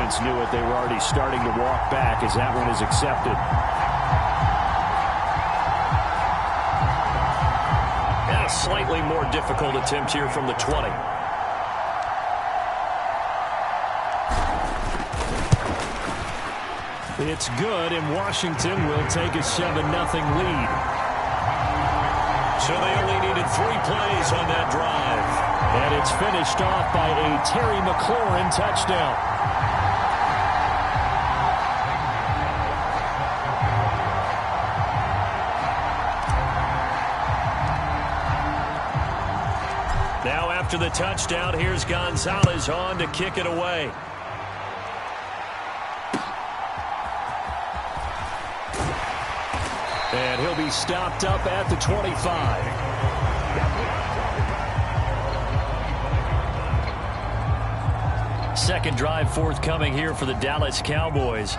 defense knew it. They were already starting to walk back as that one is accepted. And a slightly more difficult attempt here from the 20. It's good, and Washington will take a 7-0 lead. So they only needed 3 plays on that drive. And it's finished off by a Terry McLaurin touchdown. Now after the touchdown, here's Gonzalez on to kick it away. And he'll be stopped up at the 25. Second drive forthcoming here for the Dallas Cowboys.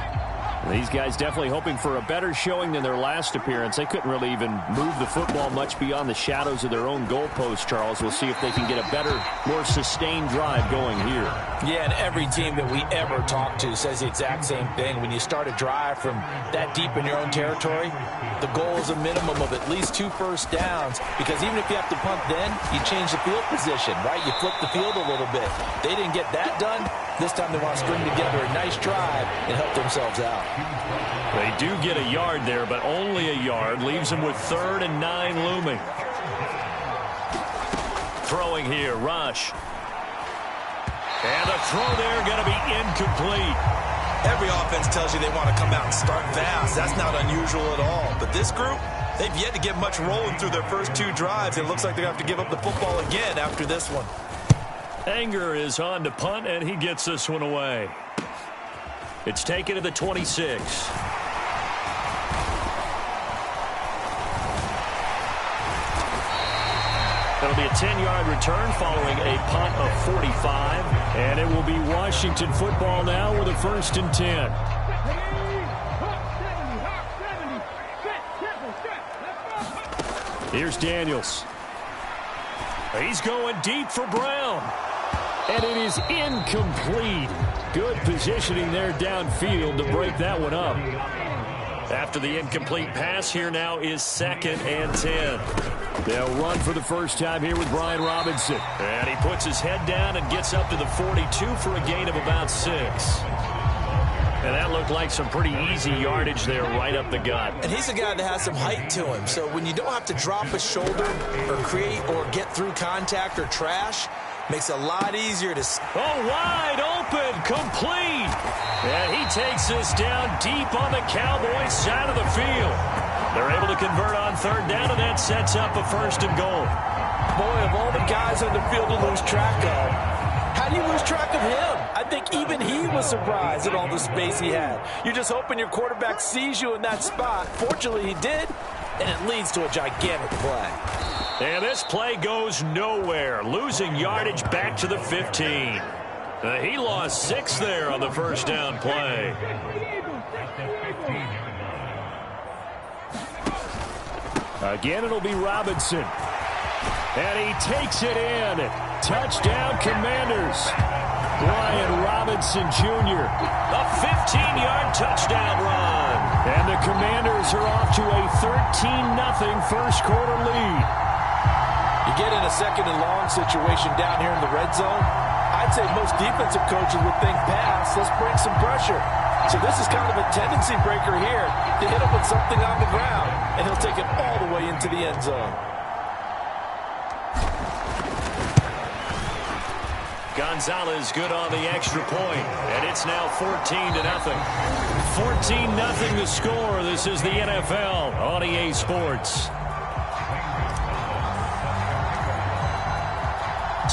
These guys definitely hoping for a better showing than their last appearance. They couldn't really even move the football much beyond the shadows of their own goalpost, Charles. We'll see if they can get a better, more sustained drive going here. Yeah, and every team that we ever talk to says the exact same thing. When you start a drive from that deep in your own territory, the goal is a minimum of at least 2 first downs, because even if you have to punt then, you change the field position, right? You flip the field a little bit. They didn't get that done. This time they want to string together a nice drive and help themselves out. They do get a yard there, but only a yard. Leaves them with 3rd and 9 looming. Throwing here, Rush. And the throw there going to be incomplete. Every offense tells you they want to come out and start fast. That's not unusual at all. But this group, they've yet to get much rolling through their first 2 drives. It looks like they're going to have to give up the football again after this one. Anger is on to punt, and he gets this one away. It's taken to the 26. It'll be a 10-yard return following a punt of 45. And it will be Washington football now with a 1st and 10. Here's Daniels. He's going deep for Brown. And it is incomplete. Good positioning there downfield to break that one up. After the incomplete pass, here now is 2nd and 10. They'll run for the first time here with Brian Robinson. And he puts his head down and gets up to the 42 for a gain of about 6. And that looked like some pretty easy yardage there right up the gut. And he's a guy that has some height to him. So when you don't have to drop a shoulder or create or get through contact or trash, makes it a lot easier to... Oh, wide open, complete. And he takes this down deep on the Cowboys side of the field. They're able to convert on 3rd down, and that sets up a 1st and goal. Boy, of all the guys on the field to lose track of, how do you lose track of him? I think even he was surprised at all the space he had. You're just hoping your quarterback sees you in that spot. Fortunately, he did, and it leads to a gigantic play. And this play goes nowhere, losing yardage back to the 15. He lost 6 there on the 1st down play. Again, it'll be Robinson. And he takes it in. Touchdown, Commanders. Brian Robinson Jr. A 15-yard touchdown run. And the Commanders are off to a 13-0 first quarter lead. You get in a 2nd and long situation down here in the red zone, I'd say most defensive coaches would think pass, let's bring some pressure. So this is kind of a tendency breaker here to hit him with something on the ground, and he'll take it all the way into the end zone. Gonzalez good on the extra point, and it's now 14-0. 14-0 the score. This is the NFL on EA Sports.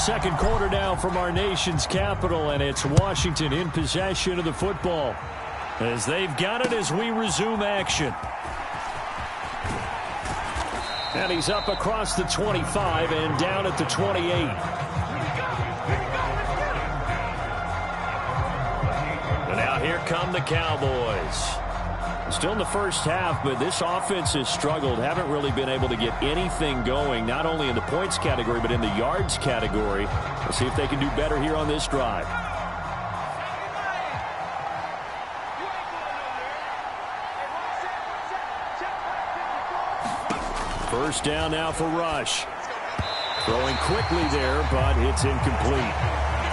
Second quarter now from our nation's capital, and it's Washington in possession of the football as they've got it as we resume action. And he's up across the 25 and down at the 28. And now here come the Cowboys. Still in the first half, but this offense has struggled. Haven't really been able to get anything going, not only in the points category, but in the yards category. Let's see if they can do better here on this drive. First down now for Rush. Throwing quickly there, but it's incomplete.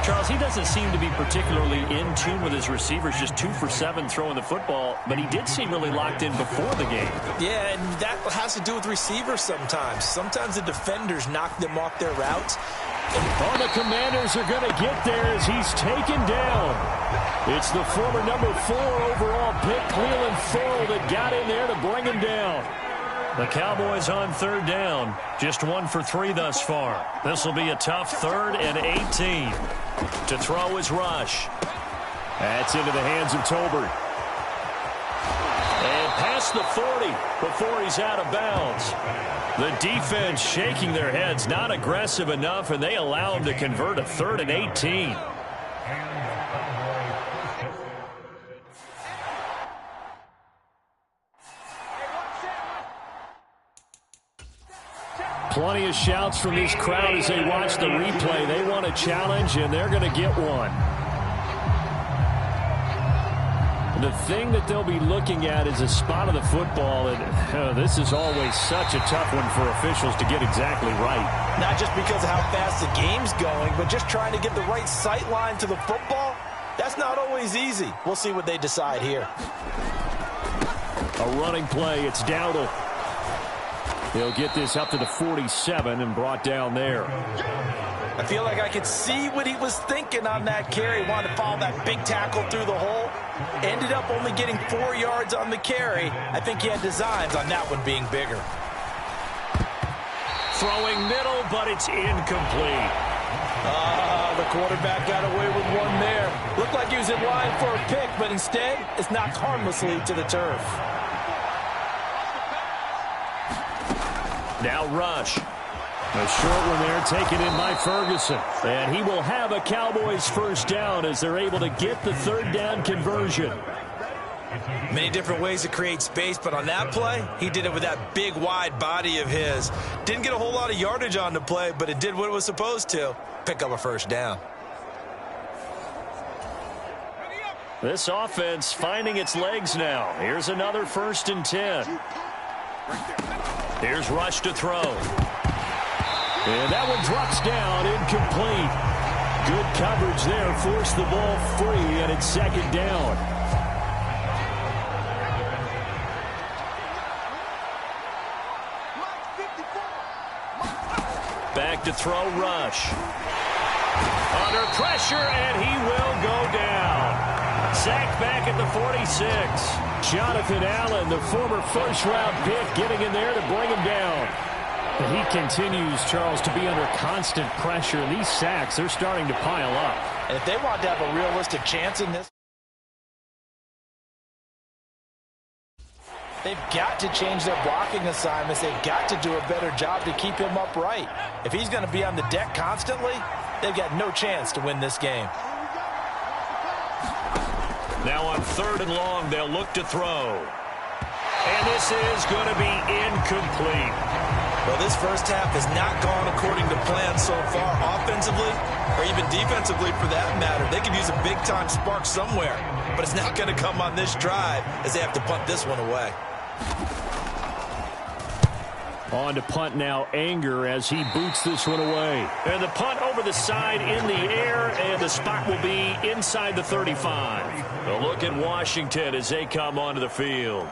Charles, he doesn't seem to be particularly in tune with his receivers, just 2 for 7 throwing the football, but he did seem really locked in before the game. Yeah, and that has to do with receivers sometimes. Sometimes the defenders knock them off their routes. Oh, the Commanders are going to get there as he's taken down. It's the former number 4 overall pick, Cleveland Ferrell, that got in there to bring him down. The Cowboys on third down. Just 1 for 3 thus far. This will be a tough 3rd and 18. To throw is Rush. That's into the hands of Tolbert. And past the 40 before he's out of bounds. The defense shaking their heads, not aggressive enough, and they allow him to convert a 3rd and 18. Plenty of shouts from this crowd as they watch the replay. They want a challenge, and they're going to get one. The thing that they'll be looking at is a spot of the football, and this is always such a tough one for officials to get exactly right. Not just because of how fast the game's going, but just trying to get the right sight line to the football. That's not always easy. We'll see what they decide here. A running play. It's Dowdle. He'll get this up to the 47 and brought down there. I feel like I could see what he was thinking on that carry. Wanted to follow that big tackle through the hole. Ended up only getting 4 yards on the carry. I think he had designs on that one being bigger. Throwing middle, but it's incomplete. The quarterback got away with one there. Looked like he was in line for a pick, but instead, it's knocked harmlessly to the turf. Now Rush. A short one there taken in by Ferguson. And he will have a Cowboys first down as they're able to get the 3rd down conversion. Many different ways to create space, but on that play, he did it with that big, wide body of his. Didn't get a whole lot of yardage on the play, but it did what it was supposed to. Pick up a first down. This offense finding its legs now. Here's another 1st and 10. Here's Rush to throw. And that one drops down, incomplete. Good coverage there, forced the ball free, and it's 2nd down. Back to throw Rush. Under pressure, and he will go down. Sacked back at the 46. Jonathan Allen, the former 1st-round pick, getting in there to bring him down. But he continues, Charles, to be under constant pressure. And these sacks, they're starting to pile up. And if they want to have a realistic chance in this, they've got to change their blocking assignments. They've got to do a better job to keep him upright. If he's going to be on the deck constantly, they've got no chance to win this game. Now on 3rd and long, they'll look to throw. And this is going to be incomplete. Well, this first half has not gone according to plan so far, offensively or even defensively for that matter. They could use a big-time spark somewhere, but it's not going to come on this drive as they have to punt this one away. On to punt now, Anger, as he boots this one away. And the punt over the side in the air, and the spot will be inside the 35. A look at Washington as they come onto the field.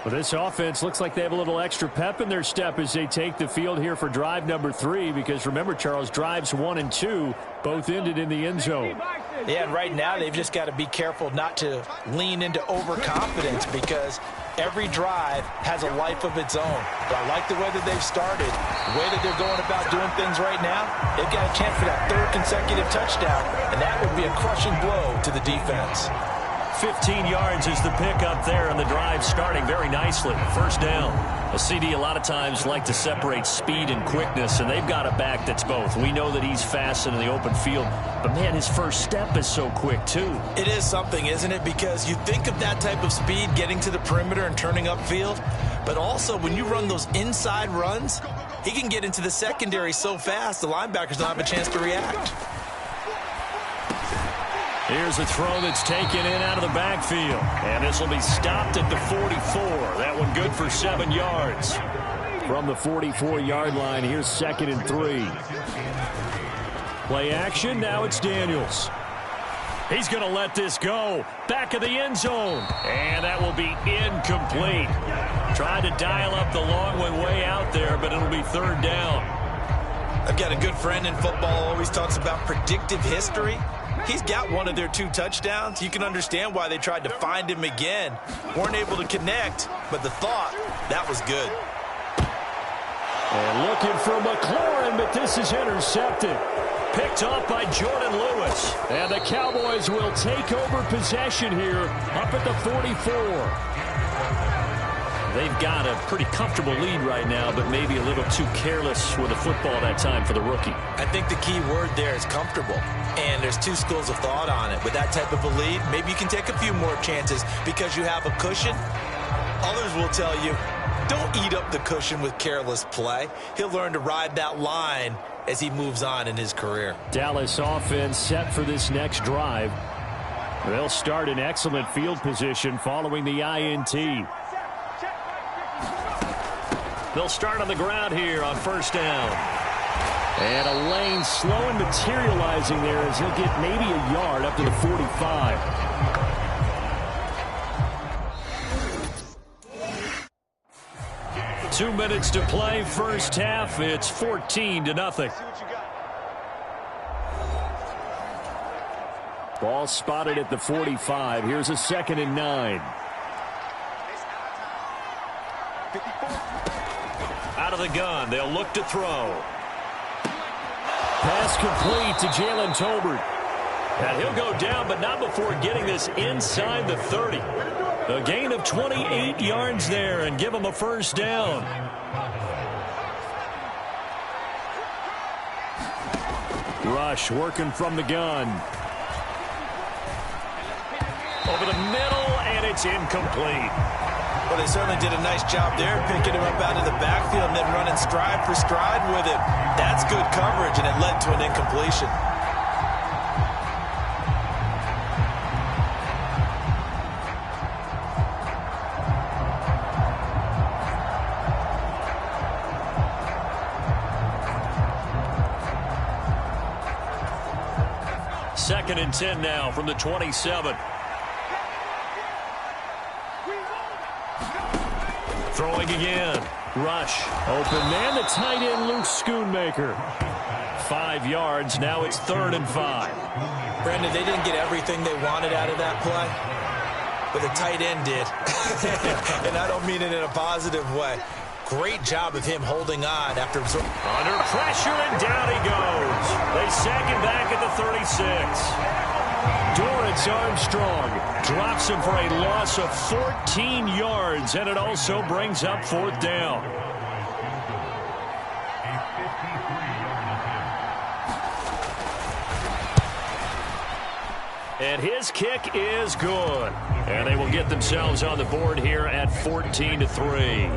Well, this offense looks like they have a little extra pep in their step as they take the field here for drive number 3, because remember, Charles, drives 1 and 2 both ended in the end zone. Yeah, and right now they've just got to be careful not to lean into overconfidence, because every drive has a life of its own. But I like the way that they've started, the way that they're going about doing things right now. They've got a chance for that 3rd consecutive touchdown, and that would be a crushing blow to the defense. 15 yards is the pickup there, and the drive starting very nicely. First down. A CD a lot of times like to separate speed and quickness, and they've got a back that's both. We know that he's fast in the open field, but, man, his first step is so quick, too. It is something, isn't it? Because you think of that type of speed getting to the perimeter and turning upfield, but also when you run those inside runs, he can get into the secondary so fast the linebackers don't have a chance to react. Here's a throw that's taken in out of the backfield. And this will be stopped at the 44. That one good for 7 yards. From the 44-yard line, here's 2nd and 3. Play action, now it's Daniels. He's going to let this go. Back of the end zone. And that will be incomplete. Tried to dial up the long way out there, but it'll be 3rd down. I've got a good friend in football, always talks about predictive history. He's got one of their 2 touchdowns. You can understand why they tried to find him again. Weren't able to connect, but the thought, that was good. And looking for McLaurin, but this is intercepted. Picked off by Jordan Lewis. And the Cowboys will take over possession here up at the 44. They've got a pretty comfortable lead right now, but maybe a little too careless with the football that time for the rookie. I think the key word there is comfortable. And there's 2 schools of thought on it. With that type of a lead, maybe you can take a few more chances because you have a cushion. Others will tell you, don't eat up the cushion with careless play. He'll learn to ride that line as he moves on in his career. Dallas offense set for this next drive. They'll start in excellent field position following the INT. They'll start on the ground here on 1st down. And a lane slow and materializing there as he'll get maybe a yard up to the 45. Two minutes to play, first half. It's 14-0. Ball spotted at the 45. Here's a 2nd and 9. Out of the gun, they'll look to throw. Pass complete to Jalen Tolbert. And he'll go down, but not before getting this inside the 30. A gain of 28 yards there and give him a 1st down. Rush working from the gun. Over the middle, and it's incomplete. Well, they certainly did a nice job there, picking him up out of the backfield and then running stride for stride with him. That's good coverage, and it led to an incompletion. Second and 10 now from the 27. Throwing again. Rush. Open man, the tight end, Luke Schoonmaker. 5 yards. Now it's 3rd and 5. Brandon, they didn't get everything they wanted out of that play, but the tight end did. And I don't mean it in a positive way. Great job of him holding on after absorbing. Under pressure, and down he goes. They sack him back at the 36. Dorrance Armstrong drops him for a loss of 14 yards, and it also brings up 4th down. And his kick is good. And they will get themselves on the board here at 14-3.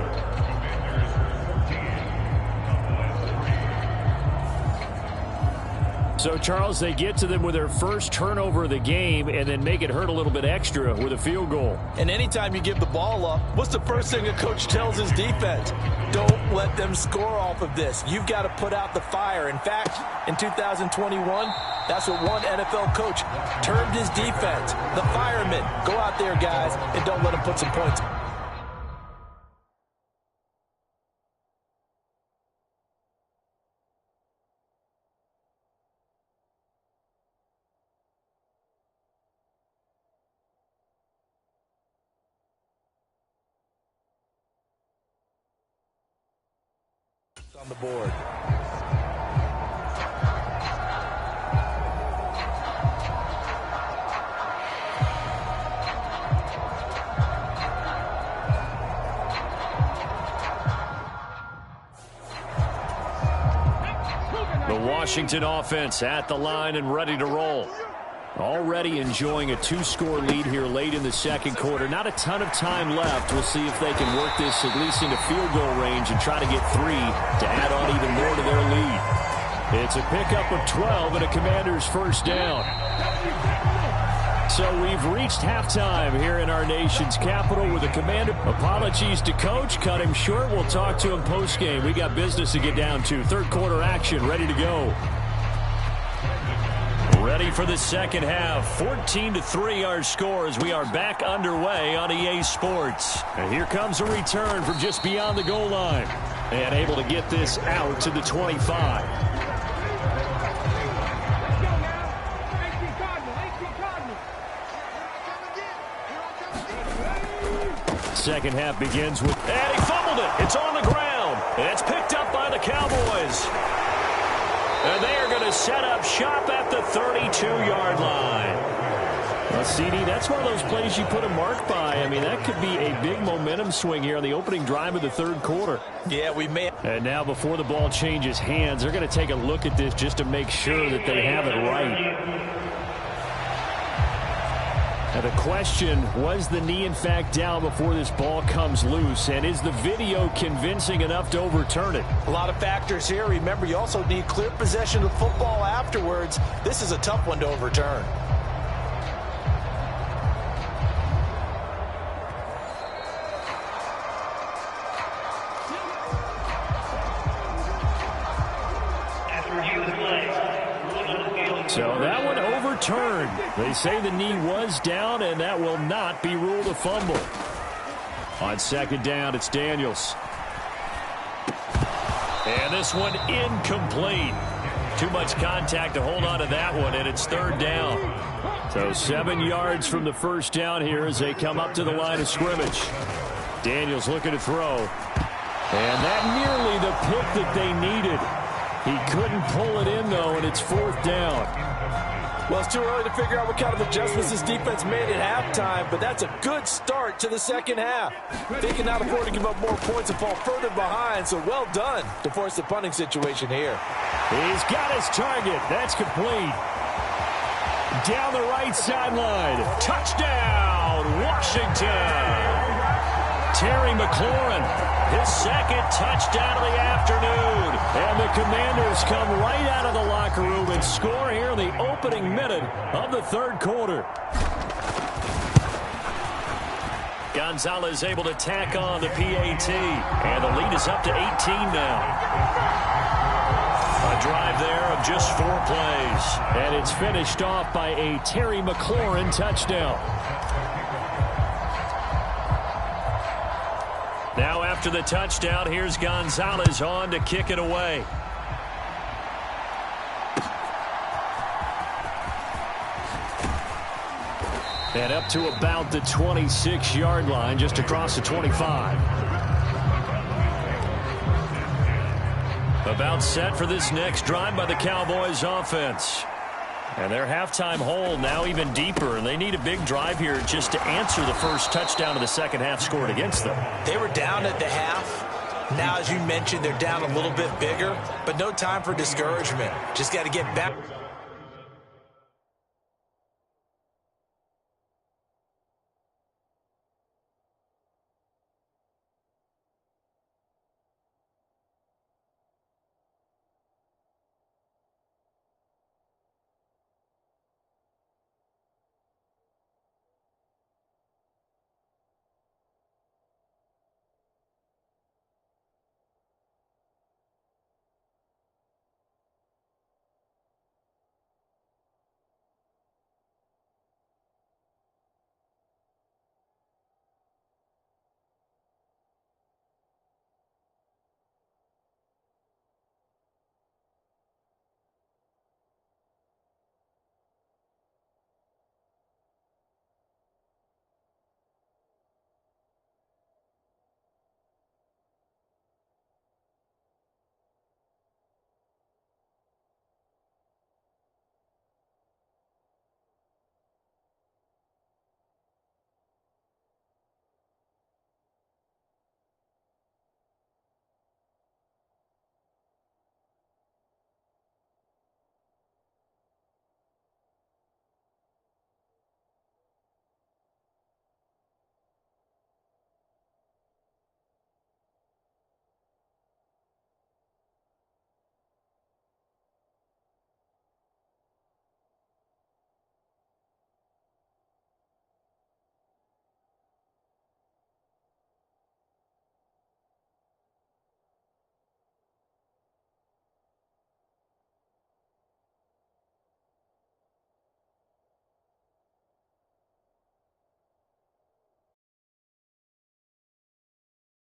So, Charles, they get to them with their first turnover of the game and then make it hurt a little bit extra with a field goal. And anytime you give the ball up, what's the first thing a coach tells his defense? Don't let them score off of this. You've got to put out the fire. In fact, in 2021, that's what one NFL coach termed his defense. The firemen. Go out there, guys, and don't let them put some points. On the board. The Washington offense at the line and ready to roll. Already enjoying a 2-score lead here late in the second quarter. Not a ton of time left. We'll see if they can work this at least into field goal range and try to get 3 to add on even more to their lead. It's a pickup of 12 and a Commander's 1st down. So we've reached halftime here in our nation's capital with the Commander. Apologies to Coach. Cut him short. We'll talk to him post-game. We got business to get down to. Third quarter action ready to go. Ready for the second half. 14-3 our score as we are back underway on EA Sports. And here comes a return from just beyond the goal line. And able to get this out to the 25. Second half begins with, and he fumbled it. It's on the ground. And it's picked up by the Cowboys. And they are going to set up shop at the 32-yard line. Well, CD, that's one of those plays you put a mark by. I mean, that could be a big momentum swing here on the opening drive of the third quarter. Yeah, we may. And now before the ball changes hands, they're going to take a look at this just to make sure that they have it right. Now the question, was the knee in fact down before this ball comes loose? And is the video convincing enough to overturn it? A lot of factors here. Remember, you also need clear possession of the football afterwards. This is a tough one to overturn. So that one overturned. They say the knee was down, and that will not be ruled a fumble. On second down, it's Daniels. And this one incomplete. Too much contact to hold on to that one, and it's third down. So 7 yards from the first down here as they come up to the line of scrimmage. Daniels looking to throw. And that nearly the pick that they needed. He couldn't pull it in, though, and it's fourth down. Well, it's too early to figure out what kind of adjustments this defense made at halftime, but that's a good start to the second half. They cannot afford to give up more points and fall further behind, so well done to force the punting situation here. He's got his target. That's complete. Down the right sideline. Touchdown, Washington. Terry McLaurin, his second touchdown of the afternoon. And the Commanders come right out of the locker room and score here in the opening minute of the third quarter. Gonzalez able to tack on the PAT. And the lead is up to 18 now. A drive there of just 4 plays. And it's finished off by a Terry McLaurin touchdown. Now after the touchdown, here's Gonzalez on to kick it away. And up to about the 26-yard line, just across the 25. About set for this next drive by the Cowboys offense. And their halftime hole now even deeper, and they need a big drive here just to answer the first touchdown of the second half scored against them. They were down at the half. Now, as you mentioned, they're down a little bit bigger, but no time for discouragement. Just got to get back.